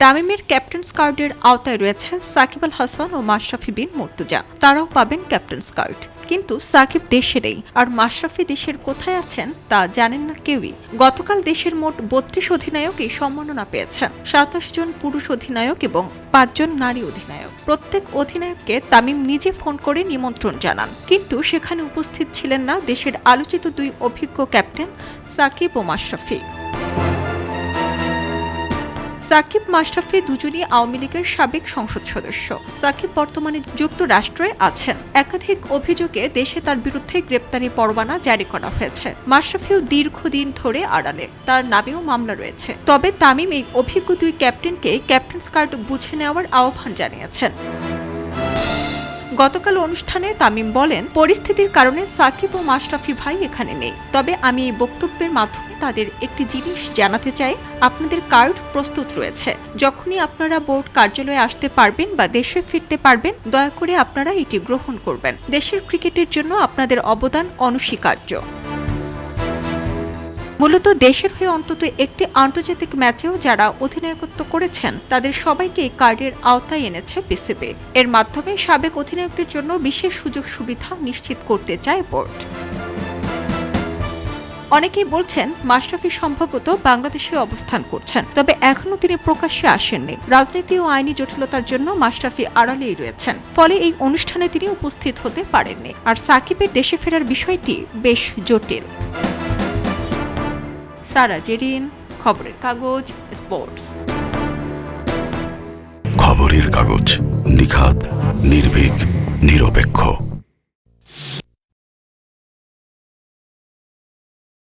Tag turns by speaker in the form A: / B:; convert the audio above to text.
A: তামিমের ক্যাপ্টেন্স কার্ডের আওতায় রয়েছে সাকিব আল হাসান ও মাশরাফি বিন মুর্তজা। তারাও পাবেন ক্যাপ্টেন্স কার্ড। কিন্তু সাকিব দেশে নেই, আর মাশরাফি দেশের কোথায় আছেন তা জানেন না কেউই। গতকাল দেশের মোট ৩২ অধিনায়ক এই সম্মাননা পেয়েছেন। ২৭ জন পুরুষ অধিনায়ক এবং ৫ জন নারী অধিনায়ক। প্রত্যেক অধিনায়ককে তামিম নিজে ফোন করে নিমন্ত্রণ জানান, কিন্তু সেখানে উপস্থিত ছিলেন না দেশের আলোচিত দুই অভিজ্ঞ ক্যাপ্টেন সাকিব ও মাশরাফি। সাকিব মাশরাফি দুজনই আওয়ামী লীগের সাবেক সংসদ সদস্য। সাকিব বর্তমানে যুক্তরাষ্ট্রে আছেন। একাধিক অভিযোগে দেশে তার বিরুদ্ধে গ্রেপ্তারি পরোয়ানা জারি করা হয়েছে। মাশরাফিও দীর্ঘদিন ধরে আড়ালে, তার নামেও মামলা রয়েছে। তবে তামিম এই অভিজ্ঞ দুই ক্যাপ্টেনকে ক্যাপ্টেন্স কার্ড বুঝে নেওয়ার আহ্বান জানিয়েছেন। গতকাল অনুষ্ঠানে তামিম বলেন, পরিস্থিতির কারণে সাকিব ও মাশরাফি ভাই এখানে নেই। তবে আমি এই বক্তব্যের মাধ্যমে তাদের একটি জিনিস জানাতে চাই, আপনাদের কার্ড প্রস্তুত রয়েছে। যখনই আপনারা বোর্ড কার্যালয়ে আসতে পারবেন বা দেশে ফিরতে পারবেন, দয়া করে আপনারা এটি গ্রহণ করবেন। দেশের ক্রিকেটের জন্য আপনাদের অবদান অনস্বীকার্য। মূলত দেশের হয়ে অন্তত একটি আন্তর্জাতিক ম্যাচেও যারা অধিনায়কত্ব করেছেন তাদের সবাইকে এই কার্ডের আওতায় এনেছে বিসিবি। এর মাধ্যমে সাবেক অধিনায়কদের জন্য বিশেষ সুযোগ সুবিধা নিশ্চিত করতে চায় বোর্ড। অনেকেই বলছেন মাশরাফি সম্ভবত বাংলাদেশে অবস্থান করছেন, তবে এখনো তিনি প্রকাশ্যে আসেননি। রাজনীতি ও আইনি জটিলতার জন্য মাশরাফি আড়ালেই রয়েছেন, ফলে এই অনুষ্ঠানে তিনি উপস্থিত হতে পারেননি। আর সাকিবের দেশে ফেরার বিষয়টি বেশ জটিল। সারা জেরিন, খবরের কাগজ, স্পোর্টস।
B: খবরের কাগজ, নিখাত, নির্ভীক, নিরপেক্ষ।